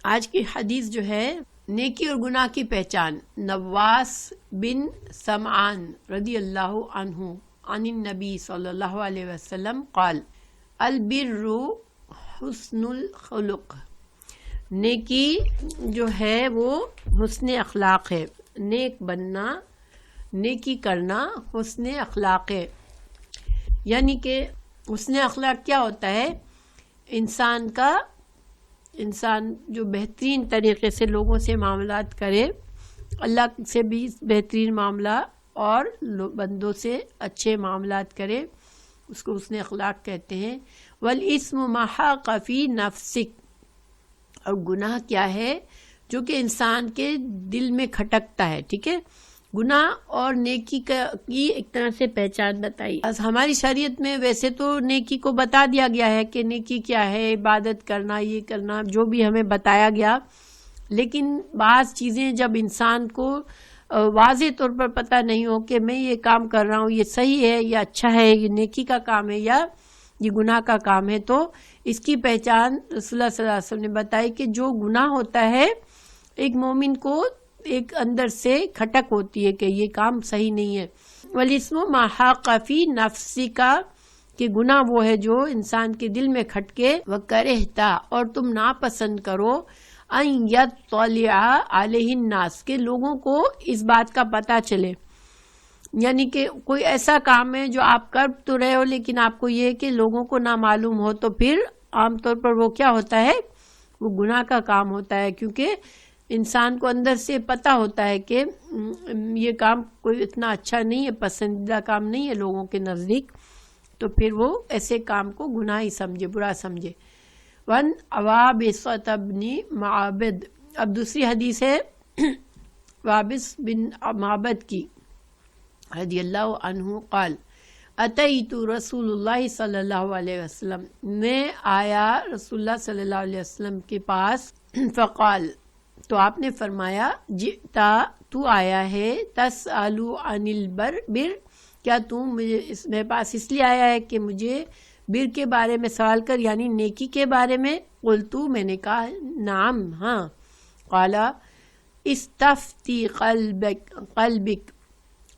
آج کی حدیث جو ہے نیکی اور گناہ کی پہچان، نواس بن سمعان رضی اللہ عنہ عن النبی صلی اللہ علیہ وسلم قال البر حسن الخلق، نیکی جو ہے وہ حسن اخلاق ہے، نیک بننا، نیکی کرنا حسن اخلاق ہے۔ یعنی کہ حسن اخلاق کیا ہوتا ہے؟ انسان جو بہترین طریقے سے لوگوں سے معاملات کرے، اللہ سے بھی بہترین معاملہ اور بندوں سے اچھے معاملات کرے، اس کو حسن اخلاق کہتے ہیں۔ والاسم ما حاق فی نفسک، اور گناہ کیا ہے؟ جو کہ انسان کے دل میں کھٹکتا ہے، ٹھیک ہے۔ گناہ اور نیکی کی ایک طرح سے پہچان بتائی۔ ہماری شریعت میں ویسے تو نیکی کو بتا دیا گیا ہے کہ نیکی کیا ہے، عبادت کرنا، یہ کرنا، جو بھی ہمیں بتایا گیا، لیکن بعض چیزیں جب انسان کو واضح طور پر پتہ نہیں ہو کہ میں یہ کام کر رہا ہوں، یہ صحیح ہے یا اچھا ہے، یہ نیکی کا کام ہے یا یہ گناہ کا کام ہے، تو اس کی پہچان رسول اللہ صلی اللہ علیہ وسلم نے بتائی کہ جو گناہ ہوتا ہے ایک مومن کو ایک اندر سے کھٹک ہوتی ہے کہ یہ کام صحیح نہیں ہے۔ والاسم ما حاق فی نفسک، کہ گناہ وہ ہے جو انسان کے دل میں کھٹکے، وکرہتا، اور تم ناپسند کرو، ان یطلع علیہ الناس، کہ لوگوں کو اس بات کا پتہ چلے۔ یعنی کہ کوئی ایسا کام ہے جو آپ کر تو رہے ہو لیکن آپ کو یہ ہے کہ لوگوں کو نہ معلوم ہو، تو پھر عام طور پر وہ کیا ہوتا ہے؟ وہ گناہ کا کام ہوتا ہے، کیونکہ انسان کو اندر سے پتہ ہوتا ہے کہ یہ کام کوئی اتنا اچھا نہیں ہے، پسندیدہ کام نہیں ہے لوگوں کے نزدیک، تو پھر وہ ایسے کام کو گناہ ہی سمجھے، برا سمجھے۔ ون وابصۃ بن معبد، اب دوسری حدیث ہے وابس بن معبد کی رضی اللہ عنہ قال اتیت رسول اللہ صلی اللہ علیہ وسلم، میں آیا رسول اللہ صلی اللہ علیہ وسلم کے پاس، فقال، تو آپ نے فرمایا، جئتا، تو آیا ہے، تسأل عن البر، کیا تو مجھے میرے پاس اس لیے آیا ہے کہ مجھے بر کے بارے میں سوال کر، یعنی نیکی کے بارے میں؟ قلتو، میں نے کہا، نعم، ہاں۔ قال استفتی قلبک،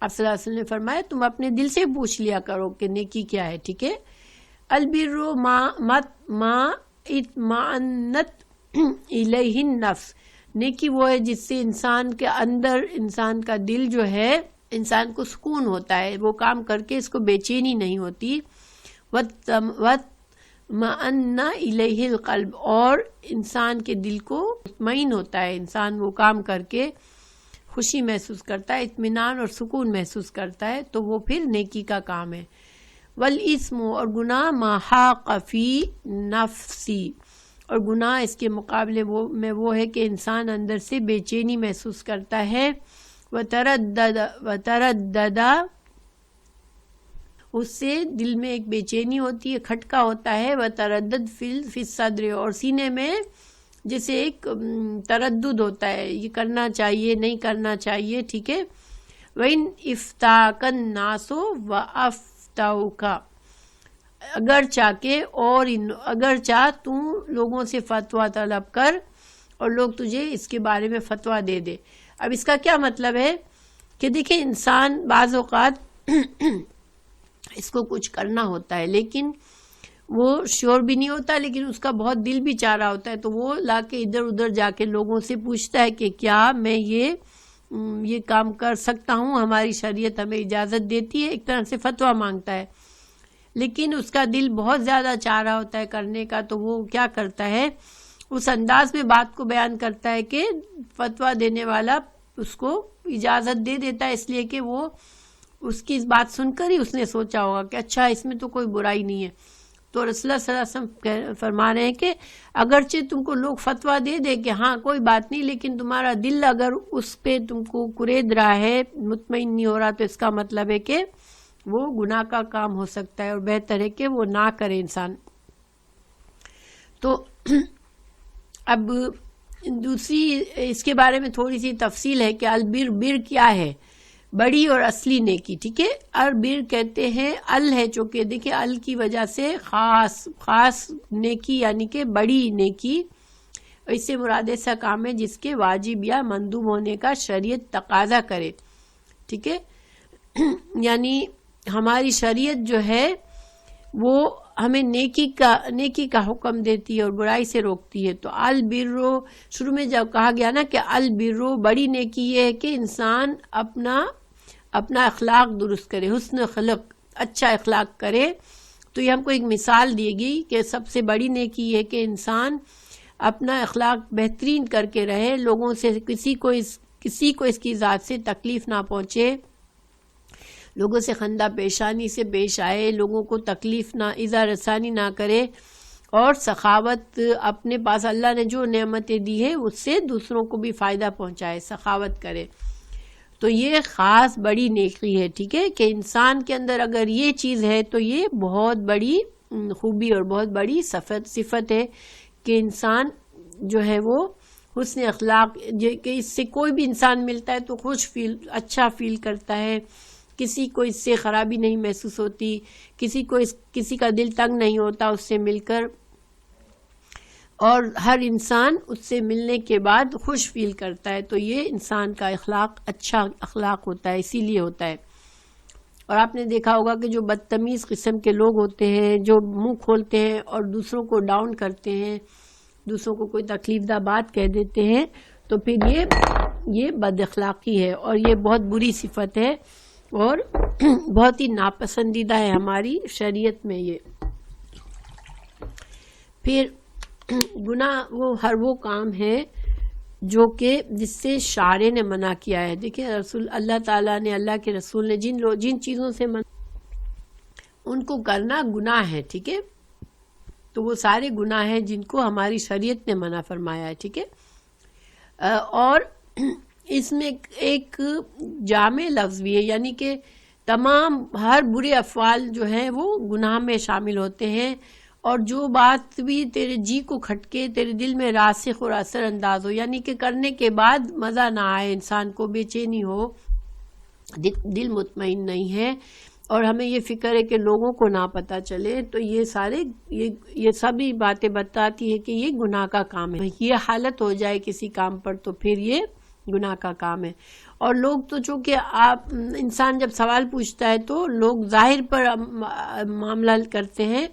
آپ صلی اللہ علیہ وسلم نے فرمایا تم اپنے دل سے پوچھ لیا کرو کہ نیکی کیا ہے، ٹھیک ہے۔ البر ما اطمأنت الیہ النفس، نیکی وہ ہے جس سے انسان کے اندر، انسان کا دل جو ہے، انسان کو سکون ہوتا ہے، وہ کام کر کے اس کو بے چینی نہیں ہوتی۔ وَاطْمَأَنَّ إِلَيْهِ الْقَلْبُ، اور انسان کے دل کو مطمئن ہوتا ہے، انسان وہ کام کر کے خوشی محسوس کرتا ہے، اطمینان اور سکون محسوس کرتا ہے، تو وہ پھر نیکی کا کام ہے۔ والاسم، اور گناہ، ما حاق فی نفسی، اور گناہ اس کے مقابلے میں وہ ہے کہ انسان اندر سے بے چینی محسوس کرتا ہے، وتردد، اس سے دل میں ایک بے چینی ہوتی ہے، کھٹکا ہوتا ہے، وتردد فی الصدر، اور سینے میں جیسے ایک تردد ہوتا ہے، یہ کرنا چاہیے نہیں کرنا چاہیے، ٹھیک ہے۔ وَإِنْ اِفْتَاكَ النَّاسُ وَأَفْتَوْكَ، اگر چاہ تو لوگوں سے فتویٰ طلب کر اور لوگ تجھے اس کے بارے میں فتویٰ دے دے۔ اب اس کا کیا مطلب ہے کہ دیکھیں، انسان بعض اوقات اس کو کچھ کرنا ہوتا ہے لیکن وہ شور بھی نہیں ہوتا، لیکن اس کا بہت دل بھی چاہ رہا ہوتا ہے، تو وہ لا کے ادھر ادھر جا کے لوگوں سے پوچھتا ہے کہ کیا میں یہ کام کر سکتا ہوں، ہماری شریعت ہمیں اجازت دیتی ہے، ایک طرح سے فتویٰ مانگتا ہے، لیکن اس کا دل بہت زیادہ چاہ رہا ہوتا ہے کرنے کا، تو وہ کیا کرتا ہے، اس انداز میں بات کو بیان کرتا ہے کہ فتویٰ دینے والا اس کو اجازت دے دیتا ہے، اس لیے کہ وہ اس کی اس بات سن کر ہی اس نے سوچا ہوگا کہ اچھا اس میں تو کوئی برائی نہیں ہے۔ تو رسول اللہ صلی اللہ علیہ وسلم فرما رہے ہیں کہ اگرچہ تم کو لوگ فتویٰ دے دے کہ ہاں کوئی بات نہیں، لیکن تمہارا دل اگر اس پہ تم کو کرید رہا ہے، مطمئن نہیں ہو رہا، تو اس کا مطلب ہے کہ وہ گناہ کا کام ہو سکتا ہے، اور بہتر ہے کہ وہ نہ کرے انسان۔ تو اب دوسری اس کے بارے میں تھوڑی سی تفصیل ہے کہ البر کیا ہے، بڑی اور اصلی نیکی، ٹھیک ہے۔ البر کہتے ہیں، ال ہے چونکہ، دیکھیں ال کی وجہ سے خاص نیکی، یعنی کہ بڑی نیکی، اور اس سے مراد ایسا کام ہے جس کے واجب یا مندوب ہونے کا شریعت تقاضا کرے، ٹھیک ہے. یعنی ہماری شریعت جو ہے وہ ہمیں نیکی کا حکم دیتی ہے اور برائی سے روکتی ہے. تو البرو شروع میں جب کہا گیا نا کہ البرو بڑی نیکی یہ ہے کہ انسان اپنا اخلاق درست کرے، حسن خلق، اچھا اخلاق کرے. تو یہ ہم کو ایک مثال دی گئی کہ سب سے بڑی نیکی یہ ہے کہ انسان اپنا اخلاق بہترین کر کے رہے، لوگوں سے کسی کو اس کی ذات سے تکلیف نہ پہنچے، لوگوں سے خندہ پیشانی سے پیش آئے، لوگوں کو تکلیف نہ ایذا رسانی نہ کرے، اور سخاوت اپنے پاس اللہ نے جو نعمتیں دی ہے اس سے دوسروں کو بھی فائدہ پہنچائے، سخاوت کرے. تو یہ خاص بڑی نیکی ہے، ٹھیک ہے، کہ انسان کے اندر اگر یہ چیز ہے تو یہ بہت بڑی خوبی اور بہت بڑی صفت ہے کہ انسان جو ہے وہ حسن اخلاق، کہ اس سے کوئی بھی انسان ملتا ہے تو اچھا فیل کرتا ہے، کسی کو اس سے خرابی نہیں محسوس ہوتی، کسی کا دل تنگ نہیں ہوتا اس سے مل کر، اور ہر انسان اس سے ملنے کے بعد خوش فیل کرتا ہے. تو یہ انسان کا اخلاق اچھا اخلاق ہوتا ہے، اسی لیے ہوتا ہے. اور آپ نے دیکھا ہوگا کہ جو بدتمیز قسم کے لوگ ہوتے ہیں، جو منہ کھولتے ہیں اور دوسروں کو ڈاؤن کرتے ہیں، دوسروں کو کوئی تکلیف دہ بات کہہ دیتے ہیں، تو پھر یہ بد اخلاقی ہے اور یہ بہت بری صفت ہے اور بہت ہی ناپسندیدہ ہے ہماری شریعت میں. یہ پھر گناہ وہ کام ہے جو کہ جس سے شارع نے منع کیا ہے. دیکھیں اللہ تعالیٰ نے، اللہ کے رسول نے جن چیزوں سے منع ان کو کرنا گناہ ہے، ٹھیک ہے. تو وہ سارے گناہ ہیں جن کو ہماری شریعت نے منع فرمایا ہے، ٹھیک ہے. اور اس میں ایک جامع لفظ بھی ہے، یعنی کہ تمام ہر برے افعال جو ہیں وہ گناہ میں شامل ہوتے ہیں، اور جو بات بھی تیرے جی کو کھٹکے، تیرے دل میں راسخ اور اثر انداز ہو، یعنی کہ کرنے کے بعد مزہ نہ آئے، انسان کو بے چینی ہو، دل مطمئن نہیں ہے، اور ہمیں یہ فکر ہے کہ لوگوں کو نہ پتہ چلے، تو یہ سبھی باتیں بتاتی ہے کہ یہ گناہ کا کام ہے. یہ حالت ہو جائے کسی کام پر تو پھر یہ گناہ کا کام ہے. اور لوگ تو چونکہ انسان جب سوال پوچھتا ہے تو لوگ ظاہر پر معاملہ کرتے ہیں،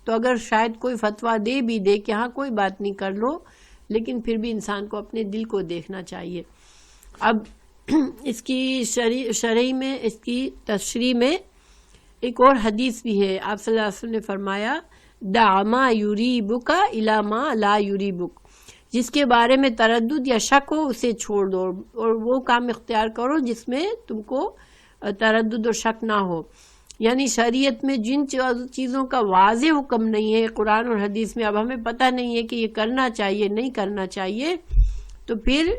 تو اگر شاید کوئی فتویٰ دے کہ ہاں کوئی بات نہیں کر لو، لیکن پھر بھی انسان کو اپنے دل کو دیکھنا چاہیے. اب اس کی شرعی میں، اس کی تشریح میں ایک اور حدیث بھی ہے. آپ صلی اللہ علیہ وسلم نے فرمایا دع ما یریبک الی ما لا یریبک، جس کے بارے میں تردد یا شک ہو اسے چھوڑ دو، اور وہ کام اختیار کرو جس میں تم کو تردد اور شک نہ ہو. یعنی شریعت میں جن چیزوں کا واضح حکم نہیں ہے قرآن اور حدیث میں، اب ہمیں پتہ نہیں ہے کہ یہ کرنا چاہیے نہیں کرنا چاہیے، تو پھر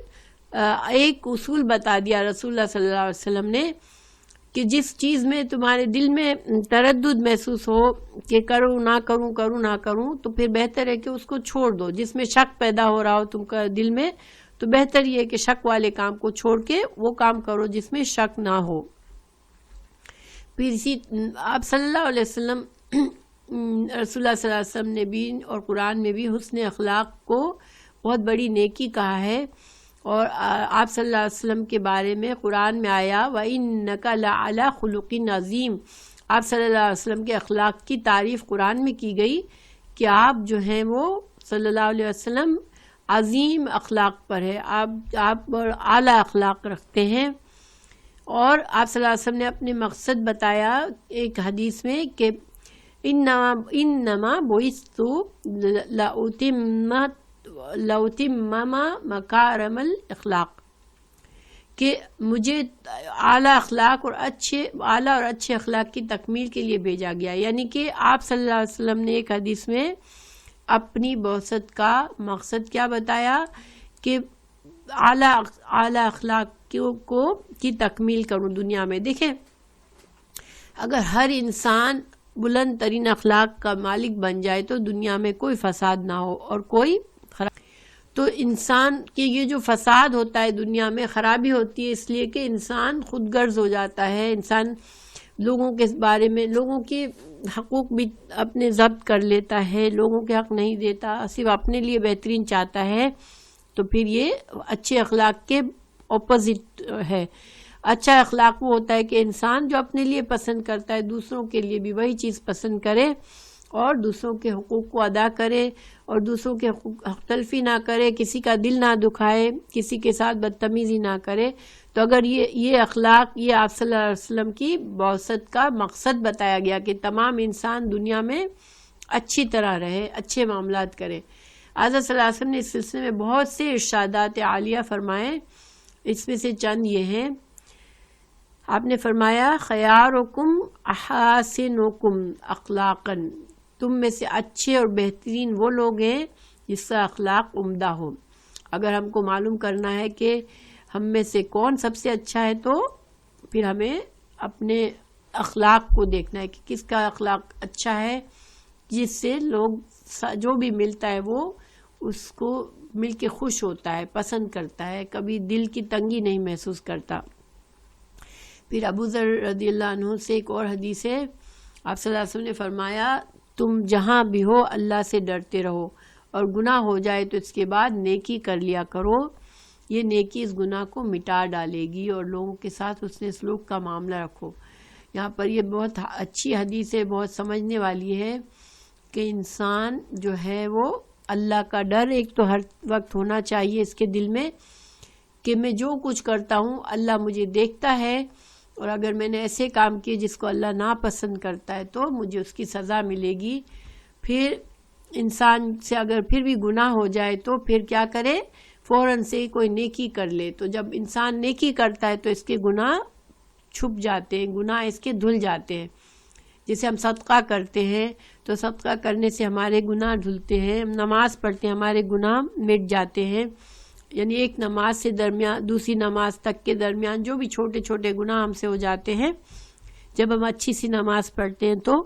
ایک اصول بتا دیا رسول اللہ صلی اللہ علیہ وسلم نے کہ جس چیز میں تمہارے دل میں تردد محسوس ہو کہ کروں نہ کروں، تو پھر بہتر ہے کہ اس کو چھوڑ دو. جس میں شک پیدا ہو رہا ہو تم کا دل میں، تو بہتر یہ ہے کہ شک والے کام کو چھوڑ کے وہ کام کرو جس میں شک نہ ہو. پھر آپ صلی اللہ علیہ وسلم، رسول اللہ صلی اللہ علیہ وسلم نے بھی اور قرآن میں بھی حسن اخلاق کو بہت بڑی نیکی کہا ہے. اور آپ صلی اللہ علیہ وسلم کے بارے میں قرآن میں آیا وَإِنَّكَ لَعَلَىٰ خُلُقٍ عَظِيمٍ، آپ صلی اللہ علیہ وسلم کے اخلاق کی تعریف قرآن میں کی گئی کہ آپ جو ہیں وہ صلی اللہ علیہ وسلم عظیم اخلاق پر ہے، آپ اعلیٰ اخلاق رکھتے ہیں. اور آپ صلی اللہ علیہ وسلم نے اپنے مقصد بتایا ایک حدیث میں کہ انما بعثت لأتمم مکارم الاخلاق، کہ مجھے اعلیٰ اور اچھے اخلاق کی تکمیل کے لیے بھیجا گیا. یعنی کہ آپ صلی اللہ علیہ وسلم نے ایک حدیث میں اپنی بعثت کا مقصد کیا بتایا کہ اعلیٰ اخلاق کی تکمیل کروں دنیا میں. دیکھیں اگر ہر انسان بلند ترین اخلاق کا مالک بن جائے تو دنیا میں کوئی فساد نہ ہو اور کوئی خراب. تو انسان کے یہ جو فساد ہوتا ہے دنیا میں، خرابی ہوتی ہے اس لیے کہ انسان خود غرض ہو جاتا ہے، انسان لوگوں کے بارے میں لوگوں کے حقوق بھی اپنے ضبط کر لیتا ہے، لوگوں کے حق نہیں دیتا، صرف اپنے لیے بہترین چاہتا ہے، تو پھر یہ اچھے اخلاق کے اپوزٹ ہے۔ اچھا اخلاق وہ ہوتا ہے کہ انسان جو اپنے لیے پسند کرتا ہے دوسروں کے لیے بھی وہی چیز پسند کرے اور دوسروں کے حقوق کو ادا کرے اور دوسروں کے حقوق حق تلفی نہ کرے، کسی کا دل نہ دکھائے، کسی کے ساتھ بدتمیزی نہ کرے۔ تو اگر یہ اخلاق، یہ آپ صلی اللہ علیہ وسلم کی بعثت کا مقصد بتایا گیا کہ تمام انسان دنیا میں اچھی طرح رہے، اچھے معاملات کرے۔ حضرت صلی اللہ علیہ وسلم نے اس سلسلے میں بہت سے ارشادات عالیہ فرمائے، اس میں سے چند یہ ہیں۔ آپ نے فرمایا خیارکم احاسنکم اخلاقا، تم میں سے اچھے اور بہترین وہ لوگ ہیں جس کا اخلاق عمدہ ہو۔ اگر ہم کو معلوم کرنا ہے کہ ہم میں سے کون سب سے اچھا ہے تو پھر ہمیں اپنے اخلاق کو دیکھنا ہے کہ کس کا اخلاق اچھا ہے، جس سے لوگ جو بھی ملتا ہے وہ اس کو مل کے خوش ہوتا ہے، پسند کرتا ہے، کبھی دل کی تنگی نہیں محسوس کرتا۔ پھر ابو ذر رضی اللہ عنہ سے ایک اور حدیث ہے، آپ صلی اللہ علیہ وسلم نے فرمایا تم جہاں بھی ہو اللہ سے ڈرتے رہو، اور گناہ ہو جائے تو اس کے بعد نیکی کر لیا کرو، یہ نیکی اس گناہ کو مٹا ڈالے گی، اور لوگوں کے ساتھ حسن سلوک کا معاملہ رکھو۔ یہاں پر یہ بہت اچھی حدیث ہے، بہت سمجھنے والی ہے کہ انسان جو ہے وہ اللہ کا ڈر ایک تو ہر وقت ہونا چاہیے اس کے دل میں کہ میں جو کچھ کرتا ہوں اللہ مجھے دیکھتا ہے، اور اگر میں نے ایسے کام کیے جس کو اللہ ناپسند کرتا ہے تو مجھے اس کی سزا ملے گی۔ پھر انسان سے اگر پھر بھی گناہ ہو جائے تو پھر کیا کرے، فوراً سے کوئی نیکی کر لے۔ تو جب انسان نیکی کرتا ہے تو اس کے گناہ چھپ جاتے ہیں، گناہ اس کے دھل جاتے ہیں۔ جیسے ہم صدقہ کرتے ہیں تو صدقہ کرنے سے ہمارے گناہ دھلتے ہیں، ہم نماز پڑھتے ہیں ہمارے گناہ مٹ جاتے ہیں، یعنی ایک نماز سے دوسری نماز تک کے درمیان جو بھی چھوٹے چھوٹے گناہ ہم سے ہو جاتے ہیں، جب ہم اچھی سی نماز پڑھتے ہیں تو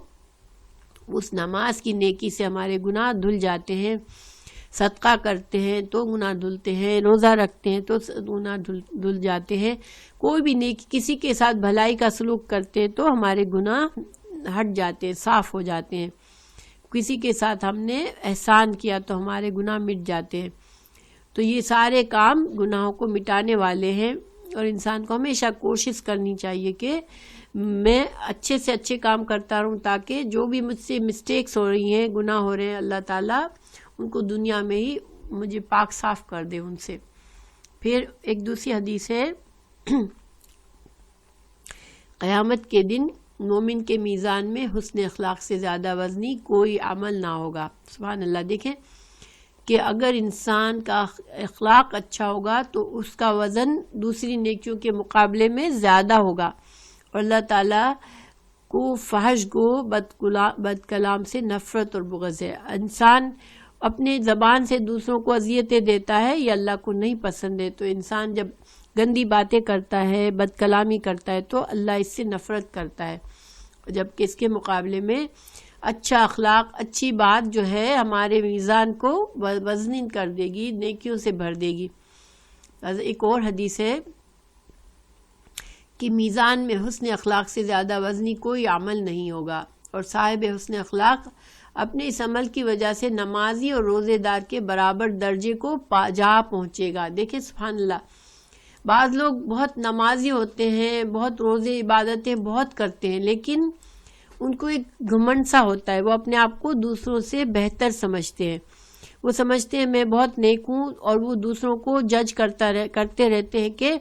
اس نماز کی نیکی سے ہمارے گناہ دھل جاتے ہیں، صدقہ کرتے ہیں تو گناہ دھلتے ہیں، روزہ رکھتے ہیں تو گناہ دھل جاتے ہیں، کوئی بھی نیکی کسی کے ساتھ بھلائی کا سلوک کرتے ہیں تو ہمارے گناہ ہٹ جاتے ہیں، صاف ہو جاتے ہیں، کسی کے ساتھ ہم نے احسان کیا تو ہمارے گناہ مٹ جاتے ہیں۔ تو یہ سارے کام گناہوں کو مٹانے والے ہیں، اور انسان کو ہمیشہ کوشش کرنی چاہیے کہ میں اچھے سے اچھے کام کرتا رہوں تاکہ جو بھی مجھ سے مسٹیکس ہو رہی ہیں، گناہ ہو رہے ہیں، اللہ تعالیٰ ان کو دنیا میں ہی مجھے پاک صاف کر دے ان سے۔ پھر ایک دوسری حدیث ہے، قیامت کے دن مومن کے میزان میں حسن اخلاق سے زیادہ وزنی کوئی عمل نہ ہوگا۔ سبحان اللہ۔ دیکھیں کہ اگر انسان کا اخلاق اچھا ہوگا تو اس کا وزن دوسری نیکیوں کے مقابلے میں زیادہ ہوگا، اور اللہ تعالیٰ کو فحش گو بد کلام سے نفرت اور بغض ہے۔ انسان اپنے زبان سے دوسروں کو اذیتیں دیتا ہے، یہ اللہ کو نہیں پسند ہے۔ تو انسان جب گندی باتیں کرتا ہے، بد کلامی کرتا ہے تو اللہ اس سے نفرت کرتا ہے، جبکہ اس کے مقابلے میں اچھا اخلاق، اچھی بات جو ہے ہمارے میزان کو وزنین کر دے گی، نیکیوں سے بھر دے گی۔ ایک اور حدیث ہے کہ میزان میں حسن اخلاق سے زیادہ وزنی کوئی عمل نہیں ہوگا، اور صاحب حسن اخلاق اپنے اس عمل کی وجہ سے نمازی اور روزے دار کے برابر درجے کو جا پہنچے گا۔ دیکھیں سبحان اللہ، بعض لوگ بہت نمازی ہوتے ہیں، بہت روزے عبادتیں بہت کرتے ہیں، لیکن ان کو ایک گھمنڈ سا ہوتا ہے، وہ اپنے آپ کو دوسروں سے بہتر سمجھتے ہیں، وہ سمجھتے ہیں میں بہت نیک ہوں، اور وہ دوسروں کو جج کرتے رہتے ہیں کہ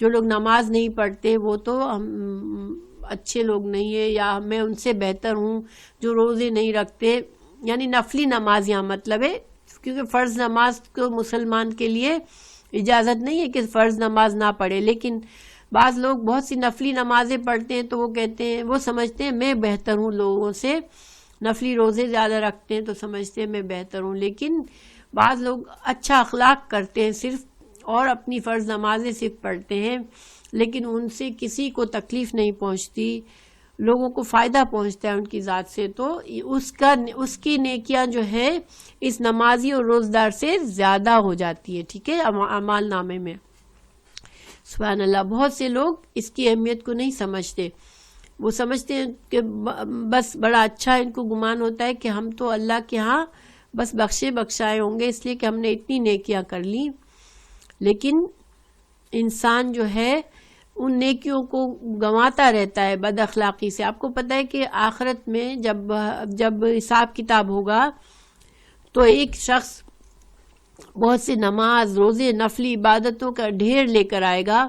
جو لوگ نماز نہیں پڑھتے وہ تو اچھے لوگ نہیں ہیں، یا میں ان سے بہتر ہوں جو روزے نہیں رکھتے، یعنی نفلی نماز یہاں مطلب ہے، کیونکہ فرض نماز کو مسلمان کے لیے اجازت نہیں ہے کہ فرض نماز نہ پڑھے، لیکن بعض لوگ بہت سی نفلی نمازیں پڑھتے ہیں تو وہ کہتے ہیں، وہ سمجھتے ہیں میں بہتر ہوں لوگوں سے، نفلی روزے زیادہ رکھتے ہیں تو سمجھتے ہیں میں بہتر ہوں، لیکن بعض لوگ اچھا اخلاق کرتے ہیں صرف، اور اپنی فرض نمازیں صرف پڑھتے ہیں، لیکن ان سے کسی کو تکلیف نہیں پہنچتی، لوگوں کو فائدہ پہنچتا ہے ان کی ذات سے، تو اس کی نیکیاں جو ہے اس نمازی اور روزدار سے زیادہ ہو جاتی ہے، ٹھیک ہے، اعمال نامے میں۔ سبحان اللہ، بہت سے لوگ اس کی اہمیت کو نہیں سمجھتے، وہ سمجھتے ہیں کہ بس بڑا اچھا ان کو گمان ہوتا ہے کہ ہم تو اللہ کے ہاں بس بخشے بخشائے ہوں گے اس لیے کہ ہم نے اتنی نیکیاں کر لی. لیکن انسان جو ہے ان نیکیوں کو گنواتا رہتا ہے بد اخلاقی سے. آپ کو پتہ ہے کہ آخرت میں جب حساب کتاب ہوگا تو ایک شخص بہت سے نماز روزے نفلی عبادتوں کا ڈھیر لے کر آئے گا،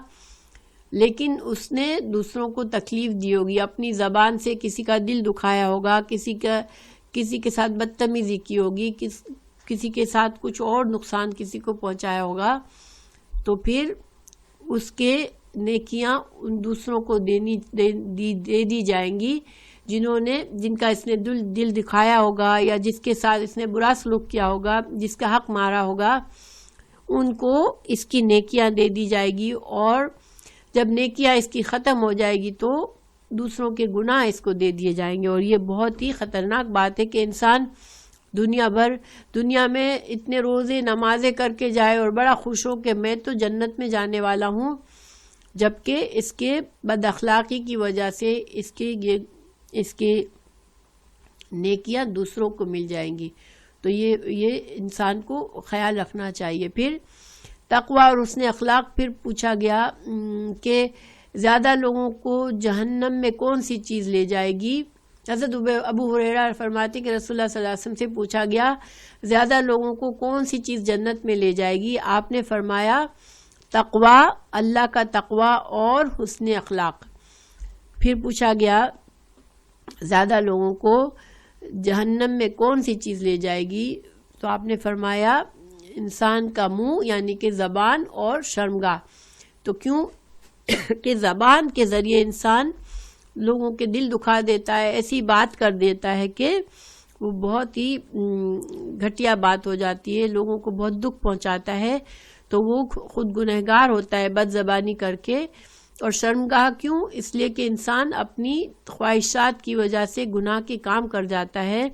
لیکن اس نے دوسروں کو تکلیف دی ہوگی، اپنی زبان سے کسی کا دل دکھایا ہوگا، کسی کے ساتھ بدتمیزی کی ہوگی، کسی کے ساتھ کچھ اور نقصان کسی کو پہنچایا ہوگا. تو پھر اس کے نیکیاں ان دوسروں کو دے دی جائیں گی جن کا اس نے دل دکھایا ہوگا یا جس کے ساتھ اس نے برا سلوک کیا ہوگا، جس کا حق مارا ہوگا، ان کو اس کی نیکیاں دے دی جائے گی. اور جب نیکیاں اس کی ختم ہو جائے گی تو دوسروں کے گناہ اس کو دے دیے جائیں گے. اور یہ بہت ہی خطرناک بات ہے کہ انسان دنیا میں اتنے روزے نمازیں کر کے جائے اور بڑا خوش ہو کہ میں تو جنت میں جانے والا ہوں، جبکہ اس کے بد اخلاقی کی وجہ سے اس کے نیکیاں دوسروں کو مل جائیں گی. تو یہ انسان کو خیال رکھنا چاہیے. پھر تقوی اور حسن اخلاق. پھر پوچھا گیا کہ زیادہ لوگوں کو جہنم میں کون سی چیز لے جائے گی. حضرت ابو ہریرہ فرماتے کہ رسول اللہ صلی اللہ علیہ وسلم سے پوچھا گیا زیادہ لوگوں کو کون سی چیز جنت میں لے جائے گی. آپ نے فرمایا تقوی، اللہ کا تقوی اور حسن اخلاق. پھر پوچھا گیا زیادہ لوگوں کو جہنم میں کون سی چیز لے جائے گی، تو آپ نے فرمایا انسان کا منہ یعنی کہ زبان اور شرمگاہ. تو کیوں کہ زبان کے ذریعے انسان لوگوں کے دل دکھا دیتا ہے، ایسی بات کر دیتا ہے کہ وہ بہت ہی گھٹیا بات ہو جاتی ہے، لوگوں کو بہت دکھ پہنچاتا ہے، تو وہ خود گنہگار ہوتا ہے بد زبانی کر کے. اور شرمگاہ کیوں؟ اس لیے کہ انسان اپنی خواہشات کی وجہ سے گناہ کے کام کر جاتا ہے،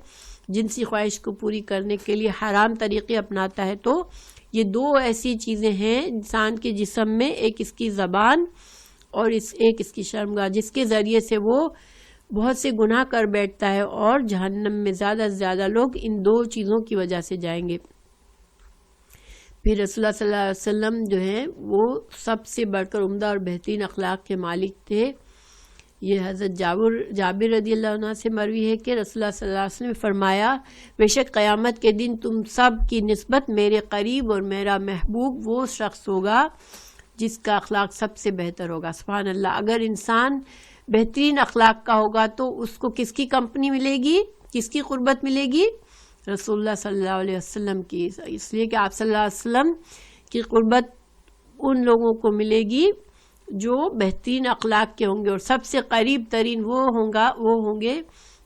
جنسی خواہش کو پوری کرنے کے لیے حرام طریقے اپناتا ہے. تو یہ دو ایسی چیزیں ہیں انسان کے جسم میں، ایک اس کی زبان اور ایک اس کی شرمگاہ، جس کے ذریعے سے وہ بہت سے گناہ کر بیٹھتا ہے اور جہنم میں زیادہ سے زیادہ لوگ ان دو چیزوں کی وجہ سے جائیں گے. پھر رسول اللہ صلی اللہ علیہ وسلم جو ہیں وہ سب سے بڑھ کر عمدہ اور بہترین اخلاق کے مالک تھے. یہ حضرت جابر رضی اللہ عنہ سے مروی ہے کہ رسول اللہ صلی اللہ علیہ وسلم نے فرمایا بے شک قیامت کے دن تم سب کی نسبت میرے قریب اور میرا محبوب وہ شخص ہوگا جس کا اخلاق سب سے بہتر ہوگا. سبحان اللہ. اگر انسان بہترین اخلاق کا ہوگا تو اس کو کس کی کمپنی ملے گی، کس کی قربت ملے گی؟ رسول اللہ صلی اللہ علیہ وسلم کی. اس لیے کہ آپ صلی اللہ علیہ وسلم کی قربت ان لوگوں کو ملے گی جو بہترین اخلاق کے ہوں گے، اور سب سے قریب ترین وہ ہوں گے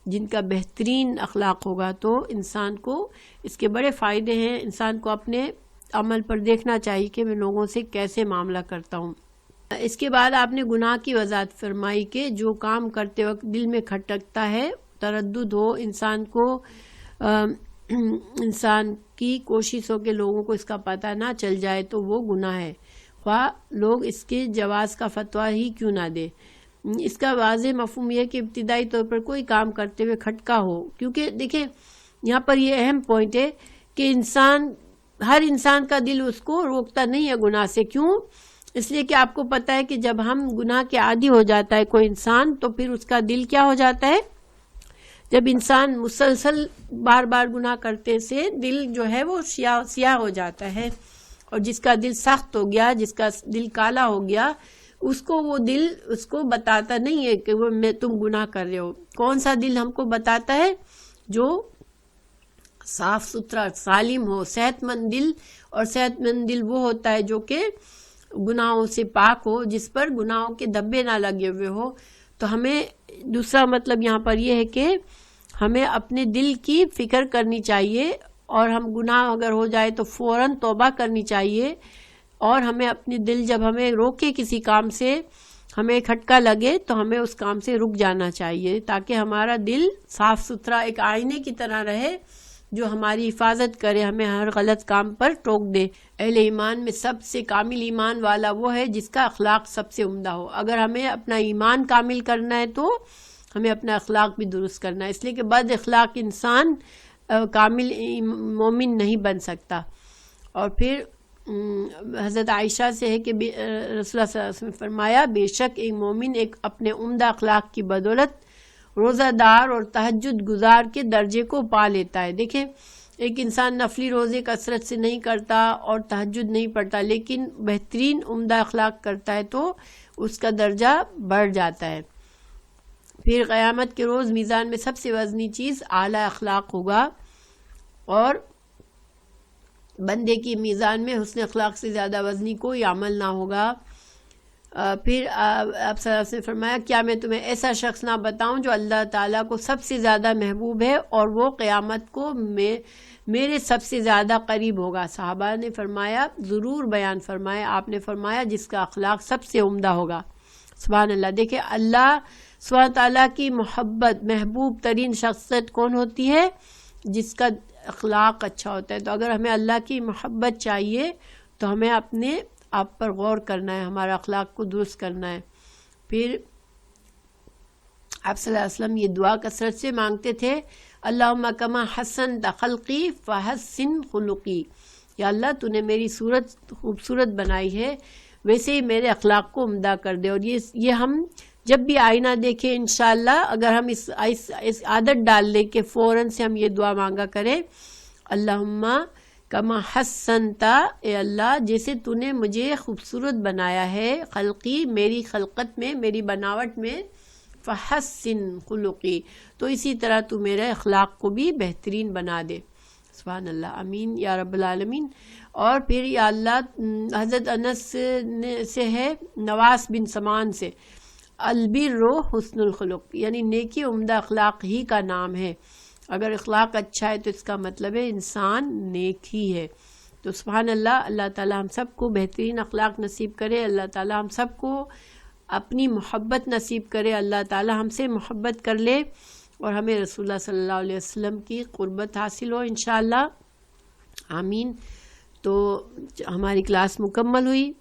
جن کا بہترین اخلاق ہوگا. تو انسان کو اس کے بڑے فائدے ہیں. انسان کو اپنے عمل پر دیکھنا چاہیے کہ میں لوگوں سے کیسے معاملہ کرتا ہوں. اس کے بعد آپ نے گناہ کی وضاحت فرمائی کہ جو کام کرتے وقت دل میں کھٹکتا ہے، تردد ہو، انسان کی کوشش ہو کہ لوگوں کو اس کا پتہ نہ چل جائے تو وہ گناہ ہے، خواہ لوگ اس کے جواز کا فتویٰ ہی کیوں نہ دے. اس کا واضح مفہوم یہ ہے کہ ابتدائی طور پر کوئی کام کرتے ہوئے کھٹکا ہو، کیونکہ دیکھیں یہاں پر یہ اہم پوائنٹ ہے کہ ہر انسان کا دل اس کو روکتا نہیں ہے گناہ سے. کیوں؟ اس لیے کہ آپ کو پتہ ہے کہ جب ہم گناہ کے عادی ہو جاتا ہے کوئی انسان تو پھر اس کا دل کیا ہو جاتا ہے؟ جب انسان مسلسل بار بار گناہ کرتے سے دل جو ہے وہ سیاہ ہو جاتا ہے، اور جس کا دل سخت ہو گیا، جس کا دل کالا ہو گیا، وہ دل اس کو بتاتا نہیں ہے کہ تم گناہ کر رہے ہو. کون سا دل ہم کو بتاتا ہے؟ جو صاف ستھرا سالم ہو، صحت مند دل. اور صحت مند دل وہ ہوتا ہے جو کہ گناہوں سے پاک ہو، جس پر گناہوں کے دبے نہ لگے ہوئے ہو. تو ہمیں دوسرا مطلب یہاں پر یہ ہے کہ ہمیں اپنے دل کی فکر کرنی چاہیے، اور ہم گناہ اگر ہو جائے تو فوراً توبہ کرنی چاہیے. اور ہمیں اپنی دل جب ہمیں روکے کسی کام سے، ہمیں کھٹکا لگے تو ہمیں اس کام سے رک جانا چاہیے، تاکہ ہمارا دل صاف ستھرا ایک آئینے کی طرح رہے، جو ہماری حفاظت کرے، ہمیں ہر غلط کام پر ٹوک دے۔ اہل ایمان میں سب سے کامل ایمان والا وہ ہے جس کا اخلاق سب سے عمدہ ہو۔ اگر ہمیں اپنا ایمان کامل کرنا ہے تو ہمیں اپنا اخلاق بھی درست کرنا ہے، اس لیے کہ بد اخلاق انسان کامل مومن نہیں بن سکتا۔ اور پھر حضرت عائشہ سے ہے کہ رسول اللہ صلی اللہ علیہ وسلم نے فرمایا بے شک ایک مومن ایک اپنے عمدہ اخلاق کی بدولت روزہ دار اور تہجد گزار کے درجے کو پا لیتا ہے۔ دیکھیں ایک انسان نفلی روزے کثرت سے نہیں کرتا اور تہجد نہیں پڑھتا، لیکن بہترین عمدہ اخلاق کرتا ہے تو اس کا درجہ بڑھ جاتا ہے۔ پھر قیامت کے روز میزان میں سب سے وزنی چیز اعلیٰ اخلاق ہوگا، اور بندے کی میزان میں حسن اخلاق سے زیادہ وزنی کوئی عمل نہ ہوگا۔ پھر آپ صلی اللہ علیہ وسلم نے فرمایا کیا میں تمہیں ایسا شخص نہ بتاؤں جو اللہ تعالیٰ کو سب سے زیادہ محبوب ہے اور وہ قیامت کو میرے سب سے زیادہ قریب ہوگا؟ صحابہ نے فرمایا ضرور بیان فرمایا۔ آپ نے فرمایا جس کا اخلاق سب سے عمدہ ہوگا۔ سبحان اللہ۔ دیکھیں اللہ سبحانہ تعالیٰ کی محبت، محبوب ترین شخصیت کون ہوتی ہے؟ جس کا اخلاق اچھا ہوتا ہے۔ تو اگر ہمیں اللہ کی محبت چاہیے تو ہمیں اپنے آپ پر غور کرنا ہے، ہمارا اخلاق کو درست کرنا ہے۔ پھر آپ صلی اللہ علیہ وسلم یہ دعا کثرت سے مانگتے تھے، اللہم کما حسنت خلقی فحسن خلقی، یا اللہ تو نے میری صورت خوبصورت بنائی ہے ویسے ہی میرے اخلاق کو عمدہ کر دے۔ اور یہ ہم جب بھی آئینہ دیکھیں انشاءاللہ اگر ہم اس عادت ڈال لیں کہ فوراً سے ہم یہ دعا مانگا کریں، اللہم کما حسنتا، اے اللہ جیسے تو نے مجھے خوبصورت بنایا ہے، خلقی میری خلقت میں، میری بناوٹ میں، فحسن خلقی تو اسی طرح تو میرے اخلاق کو بھی بہترین بنا دے۔ سبحان اللہ، امین یا رب العالمین۔ اور پھر یا اللہ حضرت انس سے ہے نواس بن سمان سے، البر حسن الخلق، یعنی نیکی عمدہ اخلاق ہی کا نام ہے۔ اگر اخلاق اچھا ہے تو اس کا مطلب ہے انسان نیک ہی ہے۔ تو سبحان اللہ، اللہ تعالی ہم سب کو بہترین اخلاق نصیب کرے، اللہ تعالی ہم سب کو اپنی محبت نصیب کرے، اللہ تعالی ہم سے محبت کر لے اور ہمیں رسول اللہ صلی اللہ علیہ وسلم کی قربت حاصل ہو انشاءاللہ، آمین۔ تو ہماری کلاس مکمل ہوئی۔